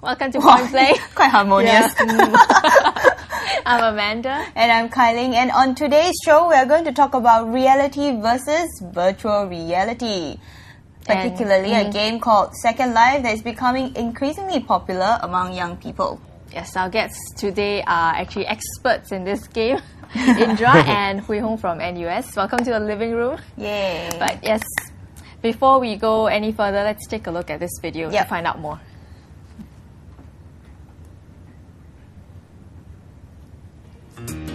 Welcome to Point Play. Quite harmonious. I'm Amanda. And I'm Kai Ling. And on today's show, we are going to talk about reality versus virtual reality. Particularly a game called Second Life that is becoming increasingly popular among young people. Yes, our guests today are actually experts in this game. Indra and Hui Hong from NUS. Welcome to the living room. Yay. But yes, before we go any further, let's take a look at this video to find out more.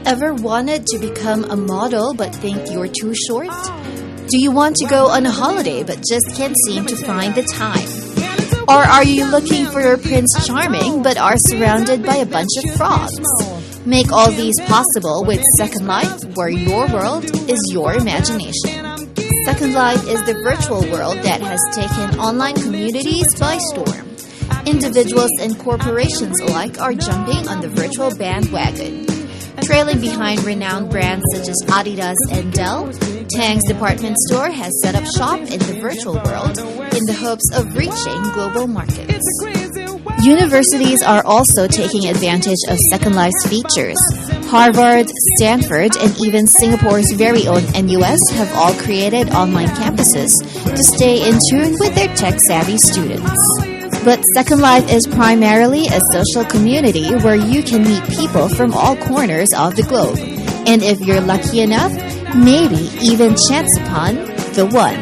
Ever wanted to become a model but think you're too short? Do you want to go on a holiday but just can't seem to find the time? Or are you looking for your Prince Charming but are surrounded by a bunch of frauds? Make all these possible with Second Life, where your world is your imagination. Second Life is the virtual world that has taken online communities by storm. Individuals and corporations alike are jumping on the virtual bandwagon. Trailing behind renowned brands such as Adidas and Dell, Tang's department store has set up shop in the virtual world in the hopes of reaching global markets. Universities are also taking advantage of Second Life's features. Harvard, Stanford, and even Singapore's very own NUS have all created online campuses to stay in tune with their tech-savvy students. But Second Life is primarily a social community where you can meet people from all corners of the globe. And if you're lucky enough, maybe even chance upon the one.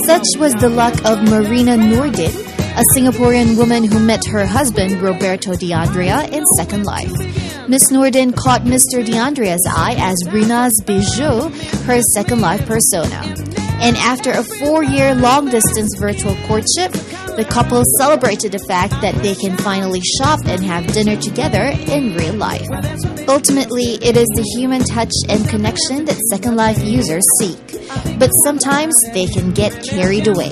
Such was the luck of Marina Nordin, a Singaporean woman who met her husband Roberto D'Andrea in Second Life. Miss Nordin caught Mr. D'Andrea's eye as Rina's Bijou, her Second Life persona. And after a 4-year long-distance virtual courtship, the couple celebrated the fact that they can finally shop and have dinner together in real life. Ultimately, it is the human touch and connection that Second Life users seek. But sometimes they can get carried away.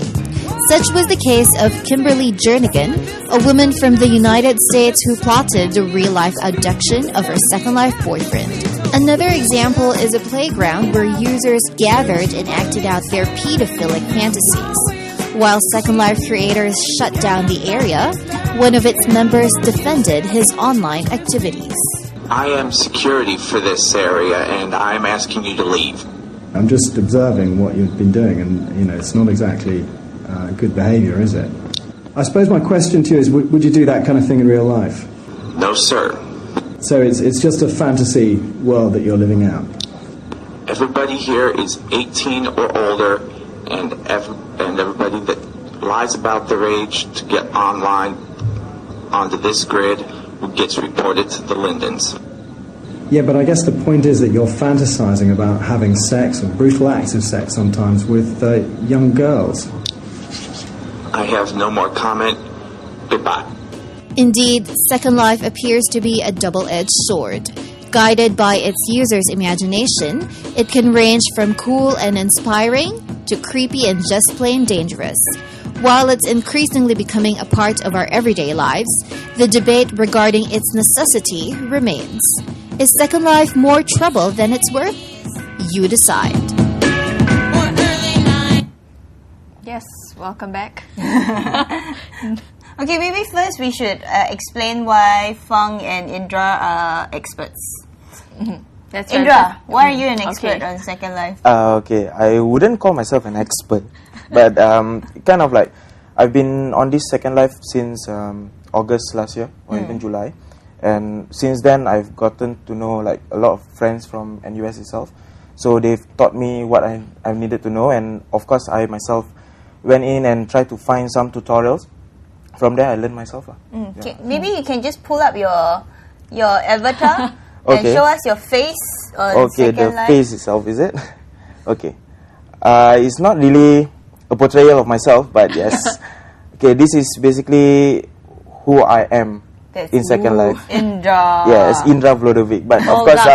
Such was the case of Kimberly Jernigan, a woman from the United States who plotted the real-life abduction of her Second Life boyfriend. Another example is a playground where users gathered and acted out their pedophilic fantasies. While Second Life creators shut down the area, one of its members defended his online activities. I am security for this area and I'm asking you to leave. I'm just observing what you've been doing and, it's not exactly good behavior, is it? I suppose my question to you is, would you do that kind of thing in real life? No, sir. So it's just a fantasy world that you're living out? Everybody here is 18 or older, and everybody that lies about their age to get online onto this grid gets reported to the Lindens. Yeah, but I guess the point is that you're fantasizing about having sex or brutal acts of sex sometimes with young girls. I have no more comment. Goodbye. Indeed, Second Life appears to be a double-edged sword. Guided by its users' imagination, it can range from cool and inspiring to creepy and just plain dangerous. While it's increasingly becoming a part of our everyday lives, the debate regarding its necessity remains. Is Second Life more trouble than it's worth? You decide. Yes, welcome back. Okay, maybe first we should explain why Fang and Indra are experts. That's Indra, why are you an expert on Second Life? Okay, I wouldn't call myself an expert, but kind of like I've been on this Second Life since August last year or even July, and since then I've gotten to know like a lot of friends from NUS itself. So they've taught me what I needed to know, and of course I myself went in and tried to find some tutorials. From there I learned myself. Okay. Maybe you can just pull up your avatar and Okay. show us your face on Okay, Second the Life. face itself, is it? Okay. It's not really a portrayal of myself, but yes. Okay, this is basically who I am in Second Life. Indra. Yes, Indra Vlodovic. But of course,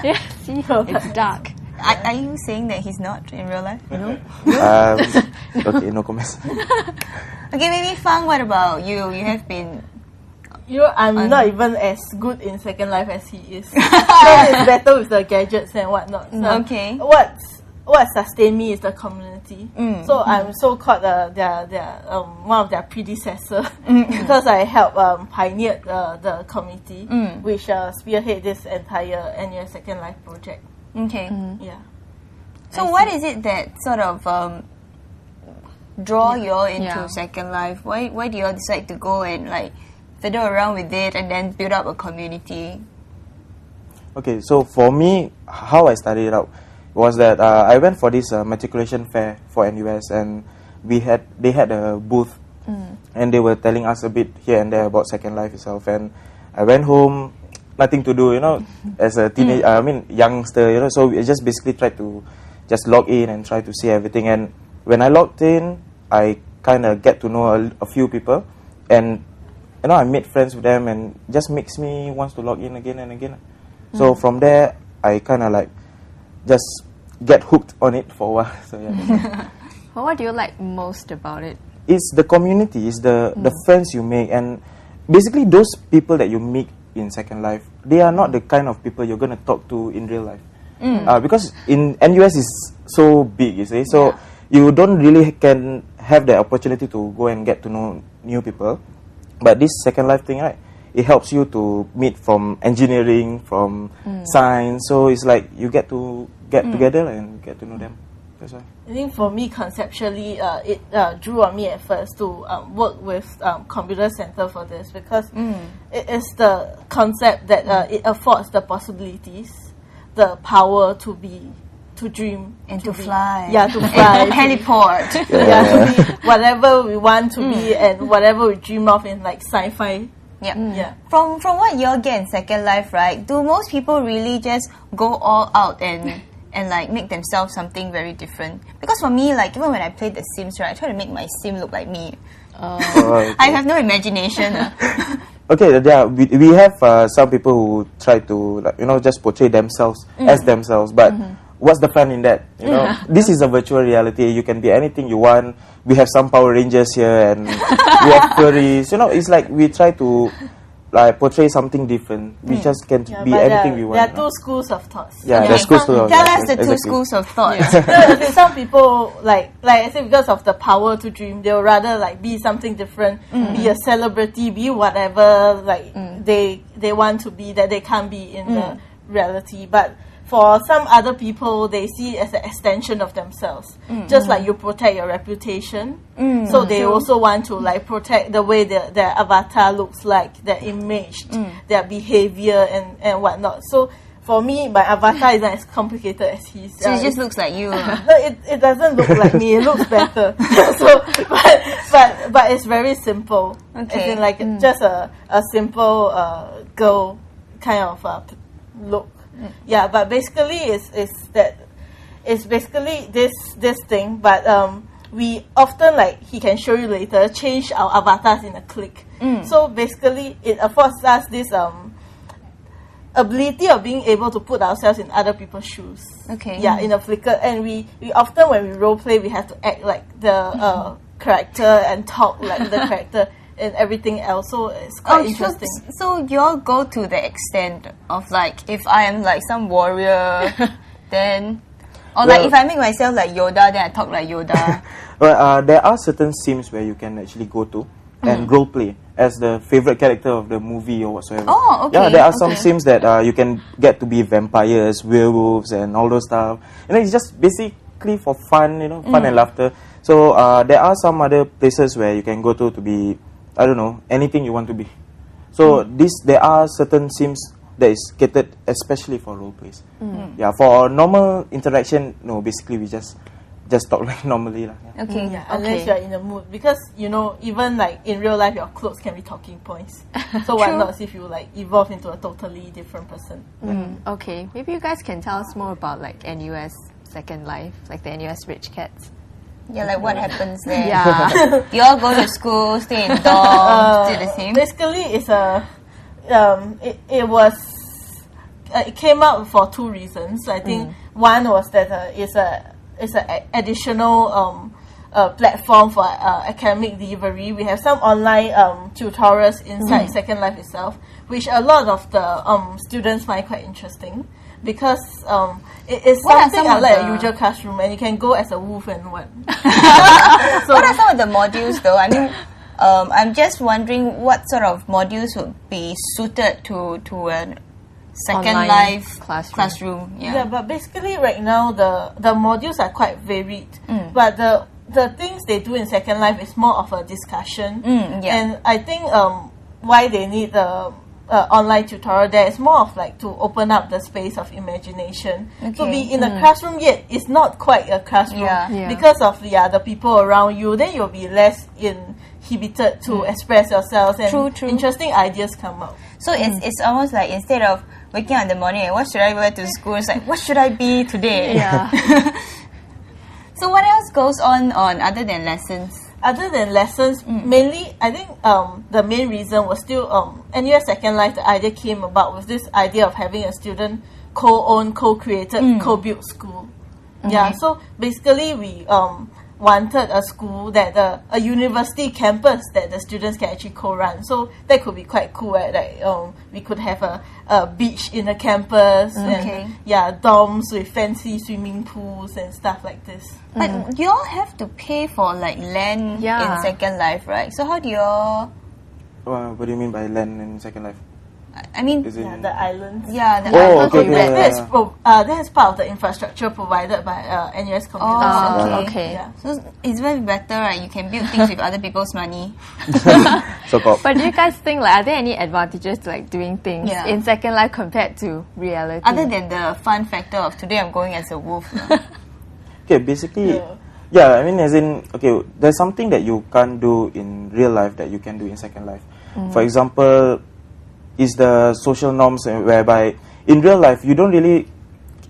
yes, it's dark. Are you saying that he's not in real life? No. okay, no comments. Okay, maybe Fang, what about you? You have been... I'm not even as good in Second Life as he is. So it's better with the gadgets and whatnot. So Okay. What's what sustained me is the community. So I'm so called one of their predecessor because I helped pioneer the committee, which spearhead this entire NUS Second Life project. Okay. Yeah. So what is it that sort of draw you all into Second Life? Why do you all decide to go and like fiddle around with it and then build up a community? Okay, so for me, how I started out was that I went for this matriculation fair for NUS, and they had a booth, and they were telling us a bit here and there about Second Life itself. And I went home, nothing to do, as a teenage, youngster, so we just basically tried to just log in and try to see everything. And when I logged in, I kind of get to know a few people, and I made friends with them, and just makes me wants to log in again and again. So from there, I kind of like just get hooked on it for a while. So yeah. Well, what do you like most about it? It's the community, it's the friends you make, and basically those people that you meet in Second Life, they are not the kind of people you're going to talk to in real life. Because in NUS is so big, you see, so you don't really can have the opportunity to go and get to know new people. But this Second Life thing, right, it helps you to meet from engineering, from science, so it's like you get to get together and get to know them. That's why. I think for me, conceptually, it drew on me at first to work with Computer Center for this, because it is the concept that it affords the possibilities, the power to dream and to fly. Yeah, to fly. Teleport. To be whatever we want to be and whatever we dream of in like sci-fi. Yeah. From what you all get in Second Life, right? Do most people really just go all out and like make themselves something very different? Because for me, like even when I play The Sims, right, I try to make my sim look like me. Okay. I have no imagination. Okay, yeah, we have some people who try to just portray themselves as themselves, but what's the fun in that? This is a virtual reality. You can be anything you want. We have some Power Rangers here, and we have furries. It's like we try to like portray something different. We just can be anything we want. There are two schools of thoughts. Yeah, there's schools of thought. Tell us the two schools of thought. Some people like I say, because of the power to dream, they would rather like be something different, be a celebrity, be whatever they want to be that they can't be in the reality. But for some other people, they see it as an extension of themselves. Just like you protect your reputation, so they also want to like protect the way their avatar looks like, their image, their behavior and whatnot. So for me, my avatar isn't as complicated as his. So it just looks like you. No, it doesn't look like me. It looks better. So, but it's very simple. Okay. As in like just a simple girl kind of look. Yeah, but basically it's basically this thing, but we often, like he can show you later, change our avatars in a click. So basically it affords us this ability of being able to put ourselves in other people's shoes. Okay. Yeah, in a flicker. And we often, when we role play, we have to act like the character and talk like the character and everything else, so it's quite interesting. So you all go to the extent of like, if I am like some warrior, then, or like if I make myself like Yoda, then I talk like Yoda. Well, there are certain sims where you can actually go to and role play as the favorite character of the movie or whatsoever. Oh, okay. Yeah, there are some sims that you can get to be vampires, werewolves, and all those stuff. And it's just basically for fun, fun and laughter. So there are some other places where you can go to be, I don't know, anything you want to be. So there are certain sims that is catered especially for role plays. Yeah, for normal interaction, no, basically we just talk like normally lah. Yeah. Okay. Yeah, unless you're in the mood, because even like in real life, your clothes can be talking points. So why not if you like evolve into a totally different person? Okay, maybe you guys can tell us more about like NUS Second Life, like the NUS RidgeCats. Yeah, like what happens there? Yeah. You all go to school, stay in dorms, do the same? Basically, it's it came out for two reasons. I think one was that it's an additional platform for academic delivery. We have some online tutorials inside Second Life itself, which a lot of the students find quite interesting. because it's What are something some of unlike the- a usual classroom, and you can go as a wolf and what. What are some of the modules though? I mean, I'm just wondering what sort of modules would be suited to a Second Online Life classroom. Yeah, but basically right now the modules are quite varied. But the things they do in Second Life is more of a discussion. yeah. And I think why they need the online tutorial there is more of like to open up the space of imagination. To Okay. be in a classroom, yet it's not quite a classroom Yeah. because of the people around you. Then you'll be less inhibited to express yourselves, and True. interesting ideas come out. So it's almost like instead of waking up in the morning and what should I wear to school, it's like what should I be today? Yeah. So what else goes on other than lessons? Other than lessons, mainly, I think the main reason was still NUS Second Life. The idea came about with this idea of having a student co-owned, co-created, co-built school. Yeah, so basically we wanted a school that a university campus that the students can actually co-run. So that could be quite cool. Right? Like we could have a beach in the campus, Okay. and dorms with fancy swimming pools and stuff like this. But you all have to pay for like land Yeah. in Second Life, right? So how do you all? What do you mean by land in Second Life? I mean, Is it? Yeah, the islands. yeah, the Oh, island okay, that- yeah. That's part of the infrastructure provided by NUS Community Oh, Center. okay. Yeah. So it's very better, right? You can build things with other people's money. So-called. But do you guys think like are there any advantages to like doing things Yeah. in Second Life compared to reality? Other than the fun factor of today I'm going as a wolf. Okay, basically, yeah, I mean, as in, okay, there's something that you can't do in real life that you can do in Second Life. For example, is the social norms whereby in real life you don't really,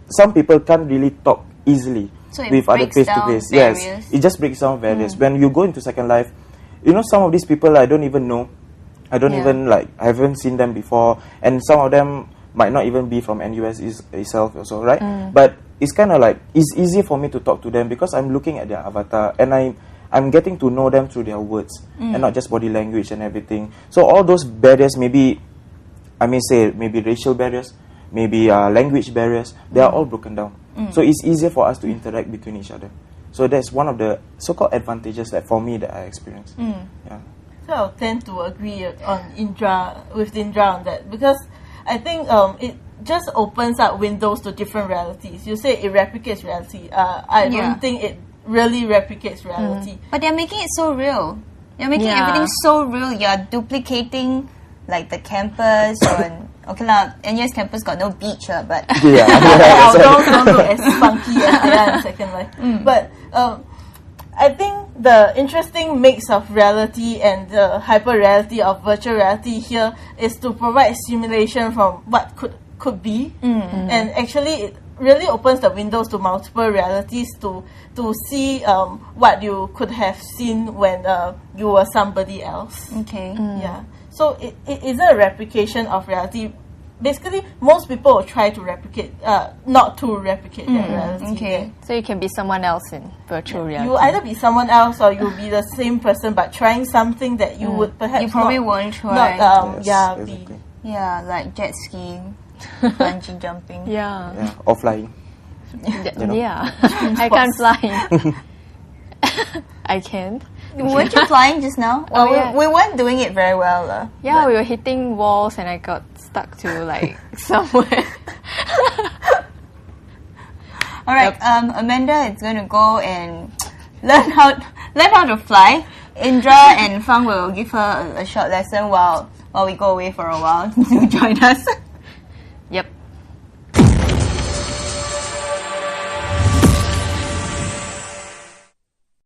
some people can't really talk easily So it with other breaks face to down face. barriers. Yes, it just breaks down barriers. When you go into Second Life, you know, some of these people I don't even know. I don't Yeah. even like, I haven't seen them before, and some of them might not even be from NUS itself also, right? But it's kind of like, it's easy for me to talk to them because I'm looking at their avatar and I'm getting to know them through their words and not just body language and everything. So all those barriers, maybe, I may say, maybe racial barriers, maybe language barriers, they are all broken down. So it's easier for us to interact between each other. So that's one of the so-called advantages that for me that I experienced. Yeah. So I'll tend to agree on Indra on that, because I think it just opens up windows to different realities. You say it replicates reality. I Yeah. don't think it really replicates reality. But they're making it so real. They're making Yeah. everything so real. You're duplicating like the campus on okay lah, NUS campus got no beach but Yeah. Our dorms don't look as funky as they are in Second Life. But I think the interesting mix of reality and the hyper reality of virtual reality here is to provide simulation from what could be, and actually it really opens the windows to multiple realities to see what you could have seen when you were somebody else. okay. Yeah. So it isn't a replication of reality. Basically, most people will try to replicate, not to replicate their reality. Okay. So you can be someone else in virtual reality. You either be someone else or you'll be the same person, but trying something that you would perhaps You probably not, won't try. not Yes, be. exactly. Yeah, like jet skiing, bungee jumping. Yeah. Yeah. Or flying. You know. Yeah. I can't fly. I can't. Weren't you flying just now? Oh, Well, yeah. we weren't doing it very well. Yeah, we were hitting walls and I got stuck to like somewhere. All right, Amanda is going to go and learn how to fly. Indra and Fang will give her a short lesson while we go away for a while to join us. Yep.